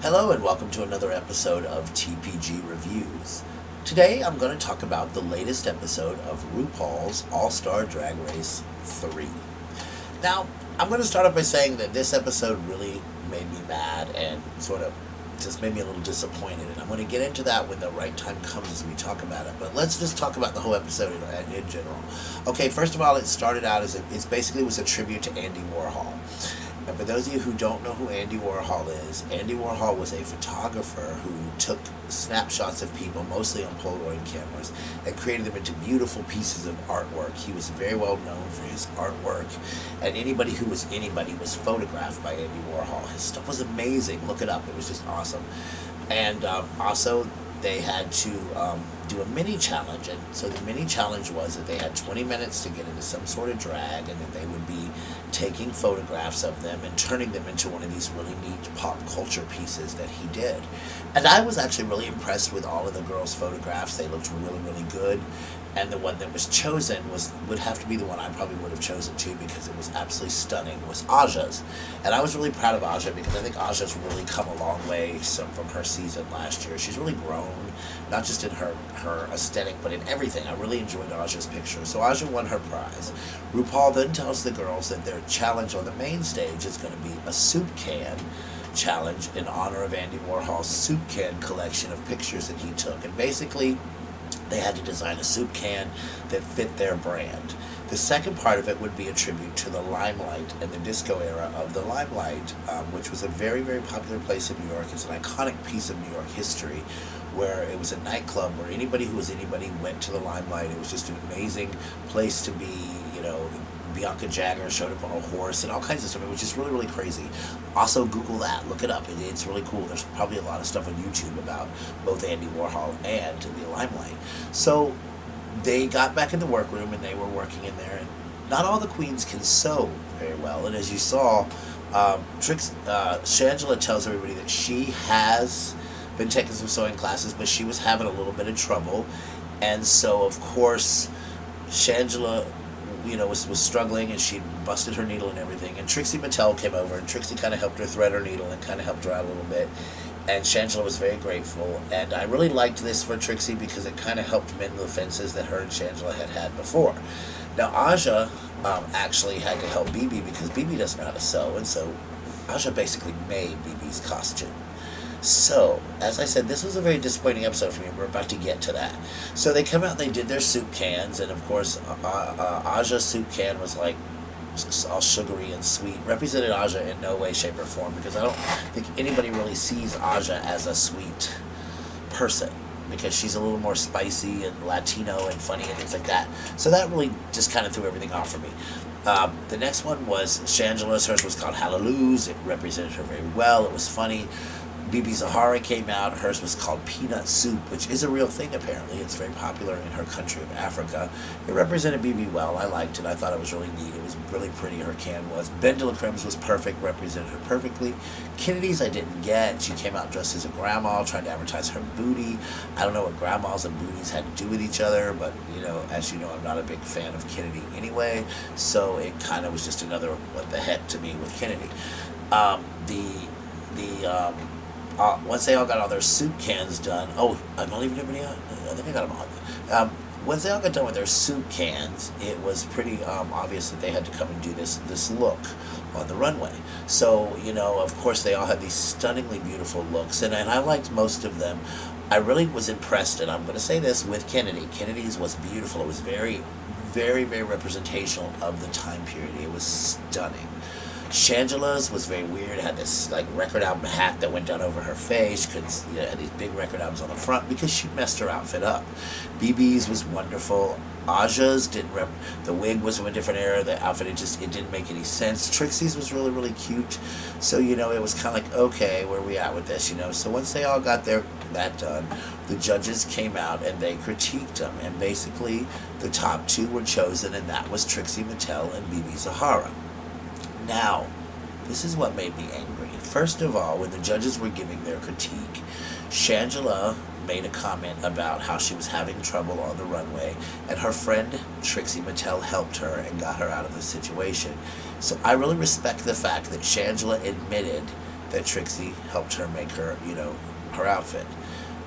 Hello and welcome to another episode of TPG Reviews. Today I'm going to talk about the latest episode of RuPaul's All-Star Drag Race 3. Now, I'm going to start off by saying that this episode really made me mad and sort of just made me a little disappointed, and I'm going to get into that when the right time comes as we talk about it. But let's just talk about the whole episode in general. Okay, first of all, it started out as it basically was a tribute to Andy Warhol. And for those of you who don't know who Andy Warhol is, Andy Warhol was a photographer who took snapshots of people, mostly on Polaroid cameras, and created them into beautiful pieces of artwork. He was very well known for his artwork, and anybody who was anybody was photographed by Andy Warhol. His stuff was amazing. Look it up. It was just awesome. And also, they had to do a mini challenge, and so the mini challenge was that they had 20 minutes to get into some sort of drag, and that they would be taking photographs of them and turning them into one of these really neat pop culture pieces that he did. And I was actually really impressed with all of the girls' photographs. They looked really, really good. And the one that was chosen would have to be the one I probably would have chosen too, because it was absolutely stunning, was Aja's. And I was really proud of Aja because I think Aja's really come a long way from her season last year. She's really grown, not just in her aesthetic, but in everything. I really enjoyed Aja's picture. So Aja won her prize. RuPaul then tells the girls that their challenge on the main stage is going to be a soup can challenge in honor of Andy Warhol's soup can collection of pictures that he took. And basically, they had to design a soup can that fit their brand. The second part of it would be a tribute to the Limelight and the disco era of the Limelight, which was a very, very popular place in New York. It's an iconic piece of New York history, where it was a nightclub where anybody who was anybody went to the Limelight. It was just an amazing place to be. Bianca Jagger showed up on a horse and all kinds of stuff. It was just really, really crazy. Also, Google that. Look it up. It's really cool. There's probably a lot of stuff on YouTube about both Andy Warhol and the Limelight. So they got back in the workroom and they were working in there. And not all the queens can sew very well. And as you saw, Shangela tells everybody that she has been taking some sewing classes, but she was having a little bit of trouble. And so, of course, Shangela was struggling, and she busted her needle and everything. And Trixie Mattel came over, and Trixie kind of helped her thread her needle and kind of helped her out a little bit. And Shangela was very grateful. And I really liked this for Trixie because it kind of helped mend the fences that her and Shangela had before. Now, Aja actually had to help BB because BB doesn't know how to sew, and so Aja basically made BB's costume. So, as I said, this was a very disappointing episode for me. We're about to get to that. So they come out and they did their soup cans, and of course, Aja's soup can was like all sugary and sweet. Represented Aja in no way, shape, or form, because I don't think anybody really sees Aja as a sweet person, because she's a little more spicy and Latino and funny and things like that. So that really just kind of threw everything off for me. The next one was Shangela's. Hers was called Hallelujahs. It represented her very well. It was funny. BB Zahara came out. Hers was called Peanut Soup, which is a real thing apparently. It's very popular in her country of Africa. It represented BB well. I liked it. I thought it was really neat. It was really pretty, her can was. Ben de la Creme's was perfect, represented her perfectly. Kennedy's I didn't get. She came out dressed as a grandma, trying to advertise her booty. I don't know what grandmas and booties had to do with each other, but, as you know, I'm not a big fan of Kennedy anyway, so it kind of was just another what the heck to me with Kennedy. Once they all got all their soup cans done, I'm not leaving anybody out. I think I got them on. Once they all got done with their soup cans, it was pretty obvious that they had to come and do this look on the runway. So, of course, they all had these stunningly beautiful looks, and I liked most of them. I really was impressed, and I'm going to say this with Kennedy. Kennedy's was beautiful. It was very, very, very representational of the time period. It was stunning. Shangela's was very weird. It had this record album hat that went down over her face. Had these big record albums on the front because she messed her outfit up. BB's was wonderful. Aja's the wig was from a different era. The outfit it didn't make any sense. Trixie's was really, really cute. So it was kind of like, okay, where are we at with this? So once they all got that done, the judges came out and they critiqued them, and basically the top two were chosen, and that was Trixie Mattel and BB Zahara. Now, this is what made me angry. First of all, when the judges were giving their critique, Shangela made a comment about how she was having trouble on the runway, and her friend Trixie Mattel helped her and got her out of the situation. So I really respect the fact that Shangela admitted that Trixie helped her make her, her outfit.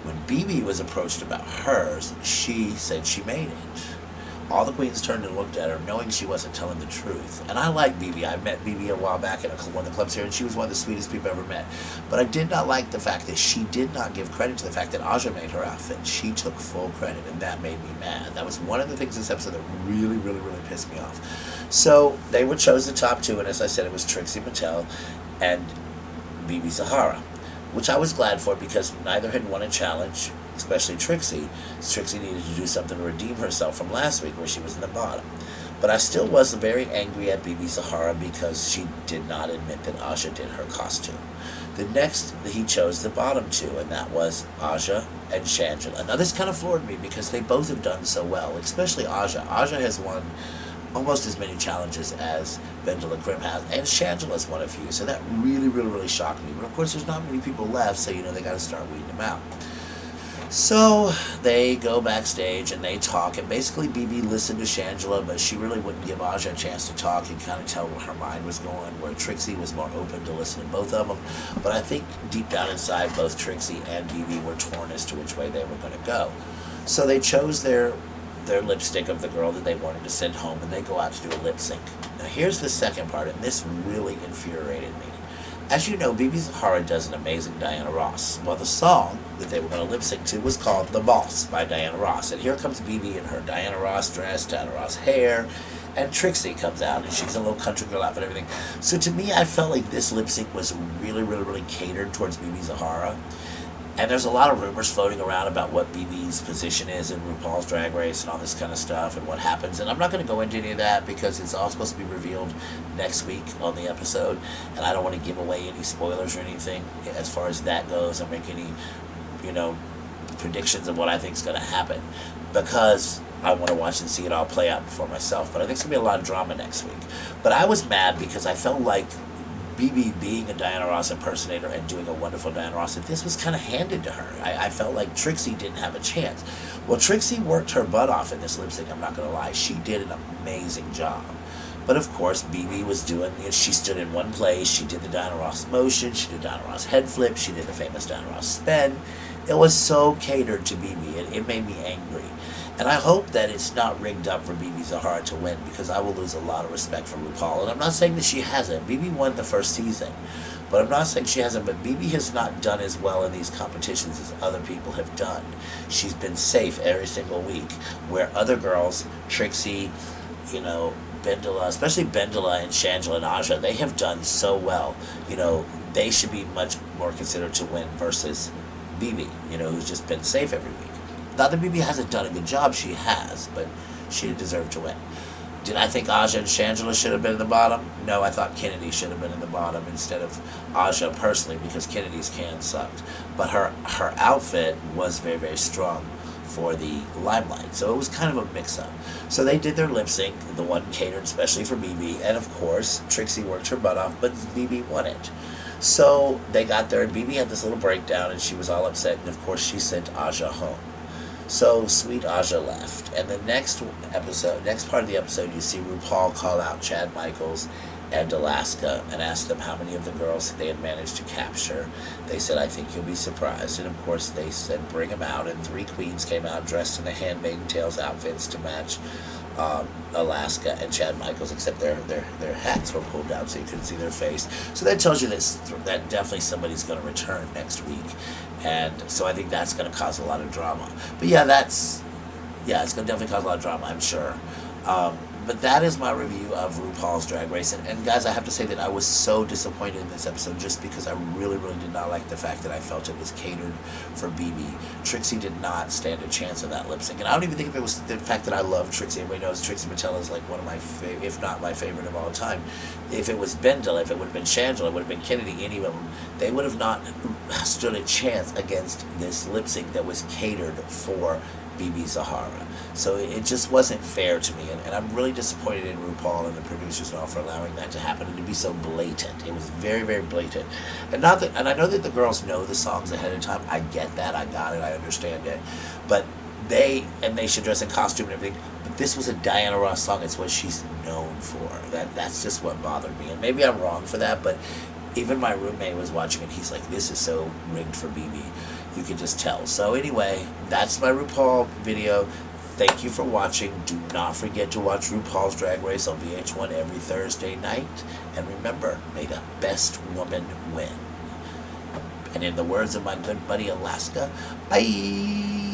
When BB was approached about hers, she said she made it. All the queens turned and looked at her, knowing she wasn't telling the truth. And I like BB. I met BB a while back at one of the clubs here, and she was one of the sweetest people I ever met. But I did not like the fact that she did not give credit to the fact that Aja made her outfit. She took full credit, and that made me mad. That was one of the things in this episode that really, really, really pissed me off. So they were chosen the top two, and as I said, it was Trixie Mattel and BB Zahara, which I was glad for because neither had won a challenge, especially Trixie. Trixie needed to do something to redeem herself from last week where she was in the bottom. But I still was very angry at BB Zahara because she did not admit that Aja did her costume. The next, he chose the bottom two, and that was Aja and Shangela. Now this kind of floored me because they both have done so well, especially Aja. Aja has won almost as many challenges as Bendela Krim has, and Shangela's won a few, so that really, really, really shocked me. But of course, there's not many people left, so they got to start weeding them out. So they go backstage and they talk, and basically BB listened to Shangela, but she really wouldn't give Aja a chance to talk and kind of tell where her mind was going, where Trixie was more open to listen to both of them. But I think deep down inside, both Trixie and BB were torn as to which way they were going to go. So they chose their lipstick of the girl that they wanted to send home, and they go out to do a lip sync. Now here's the second part, and this really infuriated me. As you know, BB Zahara does an amazing Diana Ross. Well, the song that they were going to lip sync to was called The Boss by Diana Ross. And here comes BB in her Diana Ross dress, Diana Ross hair, and Trixie comes out, and she's a little country girl outfit and everything. So to me, I felt like this lip sync was really, really, really catered towards BB Zahara. And there's a lot of rumors floating around about what BB's position is in RuPaul's Drag Race and all this kind of stuff and what happens. And I'm not going to go into any of that because it's all supposed to be revealed next week on the episode. And I don't want to give away any spoilers or anything as far as that goes or make any, predictions of what I think is going to happen because I want to watch and see it all play out for myself. But I think it's going to be a lot of drama next week. But I was mad because I felt like BB being a Diana Ross impersonator and doing a wonderful Diana Ross, that this was kind of handed to her. I felt like Trixie didn't have a chance. Well, Trixie worked her butt off in this lip sync, I'm not going to lie. She did an amazing job. But of course, BB was doing, she stood in one place, she did the Diana Ross motion, she did Diana Ross head flip, she did the famous Diana Ross spin. It was so catered to BB, it made me angry. And I hope that it's not rigged up for BB Zahara to win because I will lose a lot of respect for RuPaul. And I'm not saying that she hasn't. BB won the first season. But I'm not saying she hasn't. But BB has not done as well in these competitions as other people have done. She's been safe every single week. Where other girls, Trixie, Bendela, especially Bendela and Shangela and Aja, they have done so well. They should be much more considered to win versus BB, who's just been safe every week. Not that BB hasn't done a good job, she has, but she deserved to win. Did I think Aja and Shangela should have been in the bottom? No, I thought Kennedy should have been in the bottom instead of Aja personally because Kennedy's can sucked. But her outfit was very, very strong for the limelight, so it was kind of a mix-up. So they did their lip sync, the one catered especially for BB, and of course, Trixie worked her butt off, but BB won it. So they got there, and BB had this little breakdown, and she was all upset, and of course she sent Aja home. So sweet Aja left. And the next part of the episode, you see RuPaul call out Chad Michaels and Alaska and ask them how many of the girls they had managed to capture. They said, I think you'll be surprised. And of course they said, bring them out. And 3 queens came out dressed in the Handmaiden Tales outfits to match Alaska and Chad Michaels, except their hats were pulled down so you couldn't see their face. So that tells you that definitely somebody's going to return next week. And so I think that's going to cause a lot of drama. But it's going to definitely cause a lot of drama, I'm sure. But that is my review of RuPaul's Drag Race. And guys, I have to say that I was so disappointed in this episode just because I really, really did not like the fact that I felt it was catered for BB. Trixie did not stand a chance in that lip sync. And I don't even think if it was the fact that I love Trixie. Everybody knows Trixie Mattel is like one of my favorite, if not my favorite of all time. If it was Bendela, if it would have been Shangela, it would have been Kennedy, any of them, they would have not stood a chance against this lip sync that was catered for BB Zahara. So it just wasn't fair to me, and I'm really disappointed in RuPaul and the producers and all for allowing that to happen and to be so blatant. It was very, very blatant. And I know that the girls know the songs ahead of time. I get that, I got it, I understand it. But they should dress in costume and everything. But this was a Diana Ross song. It's what she's known for. That's just what bothered me. And maybe I'm wrong for that, but Even my roommate was watching it. He's like, this is so rigged for BB. You could just tell. So anyway, that's my RuPaul video. Thank you for watching. Do not forget to watch RuPaul's Drag Race on VH1 every Thursday night. And remember, may the best woman win. And in the words of my good buddy Alaska, bye!